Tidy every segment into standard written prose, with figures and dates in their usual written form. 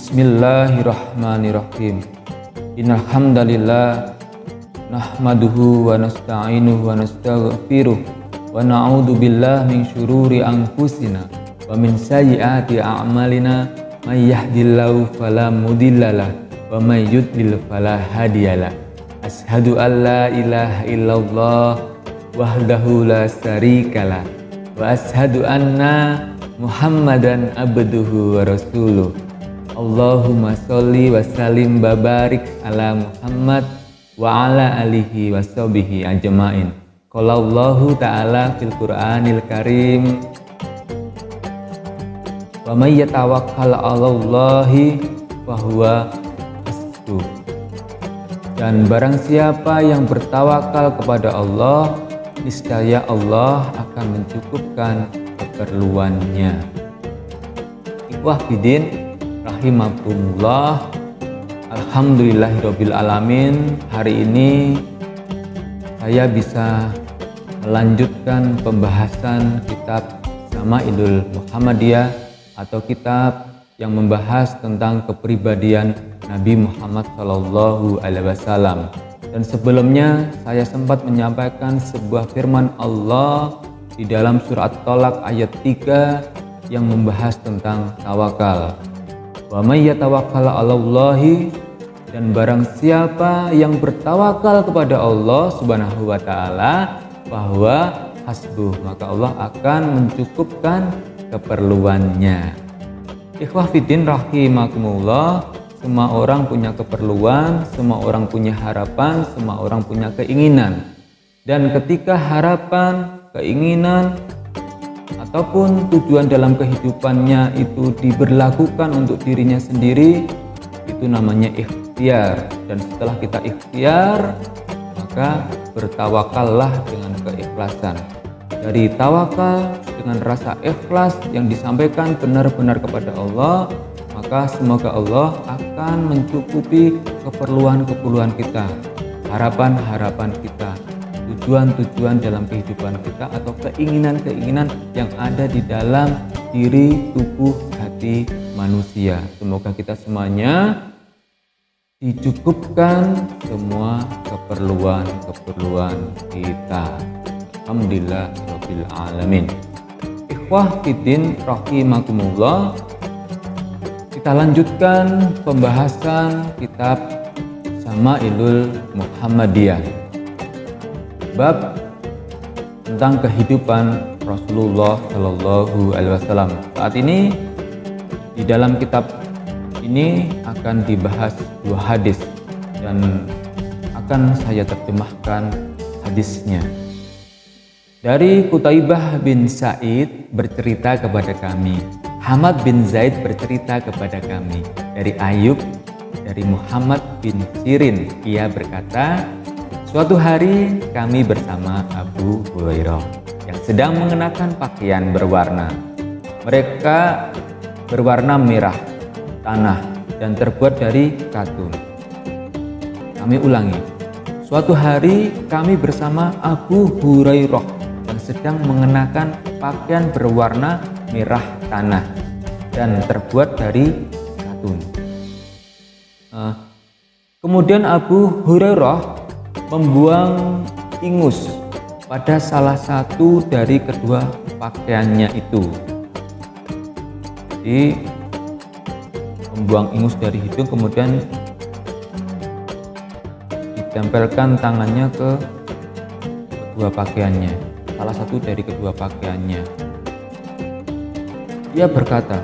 Bismillahirrahmanirrahim. Innal hamdalillah nahmaduhu wa nasta'inuhu wa nastaghfiruh wa na'udzu billahi min syururi anfusina wa min sayyiati a'malina may yahdihillahu fala mudhillalah wa may yudlil fala hadiyalah. Asyhadu an la ilaha illallah wahdahu la syarikalah wa asyhadu anna Muhammadan abduhu wa rasuluh. Allahumma sholli wa sallim babarik ala Muhammad wa ala alihi wa sahbihi ajmain. Qala Allahu ta'ala fil Qur'anil Karim, wa may yatawakkal 'alallahi fa huwa hasbuh. Dan barang siapa yang bertawakal kepada Allah, niscaya Allah akan mencukupkan keperluannya. Ikhwah fiddin rahimakumullah, alhamdulillahirabbil alamin. Hari ini saya bisa melanjutkan pembahasan kitab Syama'ilul Muhammadiyah atau kitab yang membahas tentang kepribadian Nabi Muhammad SAW. Dan sebelumnya saya sempat menyampaikan sebuah firman Allah di dalam surat Tolak ayat 3 yang membahas tentang tawakal. Wa may yatawakkal 'alallahi, dan barang siapa yang bertawakal kepada Allah Subhanahu wa taala, bahwa hasbuh, maka Allah akan mencukupkan keperluannya. Ikhwah fiddin rahimakumullah, semua orang punya keperluan, semua orang punya harapan, semua orang punya keinginan. Dan ketika harapan, keinginan ataupun tujuan dalam kehidupannya itu diberlakukan untuk dirinya sendiri, itu namanya ikhtiar. Dan setelah kita ikhtiar, maka bertawakallah dengan keikhlasan. Dari tawakal dengan rasa ikhlas yang disampaikan benar-benar kepada Allah, maka semoga Allah akan mencukupi keperluan-keperluan kita, harapan-harapan kita, tujuan-tujuan dalam kehidupan kita, atau keinginan-keinginan yang ada di dalam diri, tubuh, hati manusia. Semoga kita semuanya dicukupkan semua keperluan-keperluan kita. Alhamdulillah rabbil alamin. Ikhwah fiddin rahimakumullah, kita lanjutkan pembahasan kitab Syama'ilul Muhammadiyah, bab tentang kehidupan Rasulullah Shallallahu Alaihi Wasallam. Saat ini di dalam kitab ini akan dibahas dua hadis dan akan saya terjemahkan hadisnya. Dari Qutaibah bin Sa'id bercerita kepada kami, Hamad bin Zaid bercerita kepada kami, dari Ayub, dari Muhammad bin Sirin, ia berkata, suatu hari kami bersama Abu Hurairah yang sedang mengenakan pakaian berwarna. Mereka berwarna merah tanah dan terbuat dari katun. Kami ulangi. Suatu hari kami bersama Abu Hurairah yang sedang mengenakan pakaian berwarna merah tanah dan terbuat dari katun. Kemudian Abu Hurairah membuang ingus pada salah satu dari kedua pakaiannya itu. Jadi membuang ingus dari hidung, kemudian ditempelkan tangannya ke kedua pakaiannya, salah satu dari kedua pakaiannya. Ia berkata,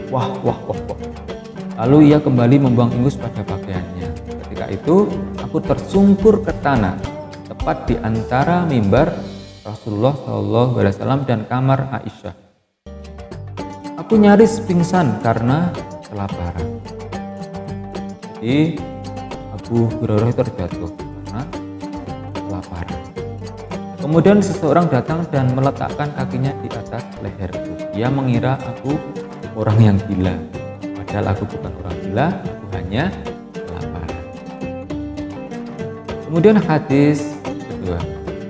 wah. Lalu ia kembali membuang ingus pada pakaiannya. Ketika itu aku tersungkur ke tanah tepat di antara mimbar Rasulullah SAW dan kamar Aisyah. Aku nyaris pingsan karena kelaparan. Jadi Abu Hurairah terjatuh karena kelaparan. Kemudian seseorang datang dan meletakkan kakinya di atas leherku. Ia mengira aku orang yang gila, padahal aku bukan orang gila, aku hanya kelaparan. Kemudian hadis kedua,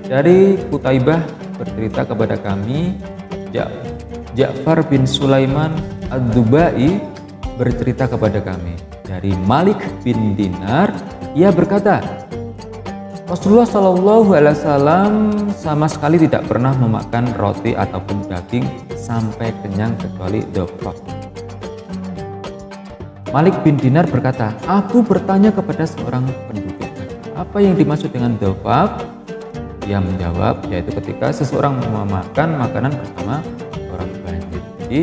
dari Qutaibah bercerita kepada kami, Ja'far bin Sulaiman Ad-Dubai bercerita kepada kami dari Malik bin Dinar, ia berkata, Rasulullah Shallallahu Alaihi Wasallam sama sekali tidak pernah memakan roti ataupun daging sampai kenyang kecuali dhofaf. Malik bin Dinar berkata, aku bertanya kepada seorang penduduk, apa yang dimaksud dengan dhofaf? Dia menjawab, yaitu ketika seseorang memakan makanan bersama orang banyak. Jadi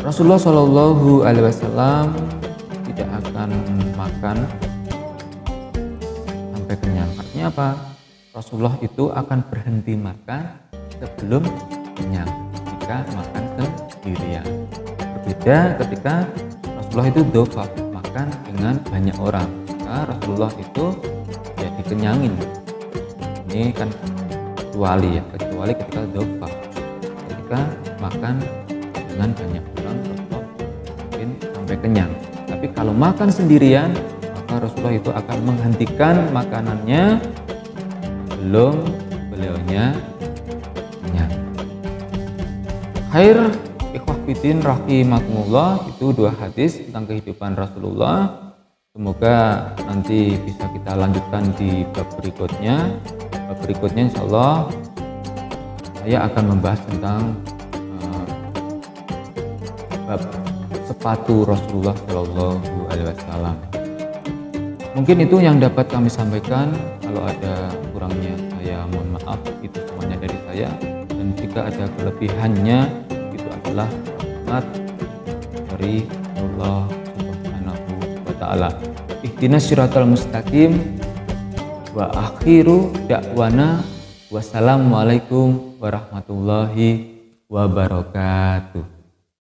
Rasulullah Shallallahu Alaihi Wasallam tidak akan makan sampai kenyang. Artinya apa? Rasulullah itu akan berhenti makan sebelum kenyang jika makan sendirian. Berbeda ketika Rasulullah itu dhofaf, makan dengan banyak orang. Maka Rasulullah itu ya dikenyangin. Ini kan kecuali ketika dhofaf, ketika makan dengan banyak orang Rasulullah mungkin sampai kenyang. Tapi kalau makan sendirian, maka Rasulullah itu akan menghentikan makanannya sebelum beliaunya kenyang. Khair ikhwah fiddin rahimakumullah, itu 2 hadis tentang kehidupan Rasulullah. Semoga nanti bisa kita lanjutkan di bab berikutnya. Bab berikutnya insya Allah saya akan membahas tentang bab sepatu Rasulullah Shallallahu Alaihi Wasallam. Mungkin itu yang dapat kami sampaikan. Kalau ada kurangnya saya mohon maaf. Itu semuanya dari saya. Dan jika ada kelebihannya, itu adalah rahmat dari Allah Subhanahu wa Ta'ala. Ihdinas siratal mustaqim. Wa akhiru da'wana wassalamualaikum warahmatullahi wabarakatuh.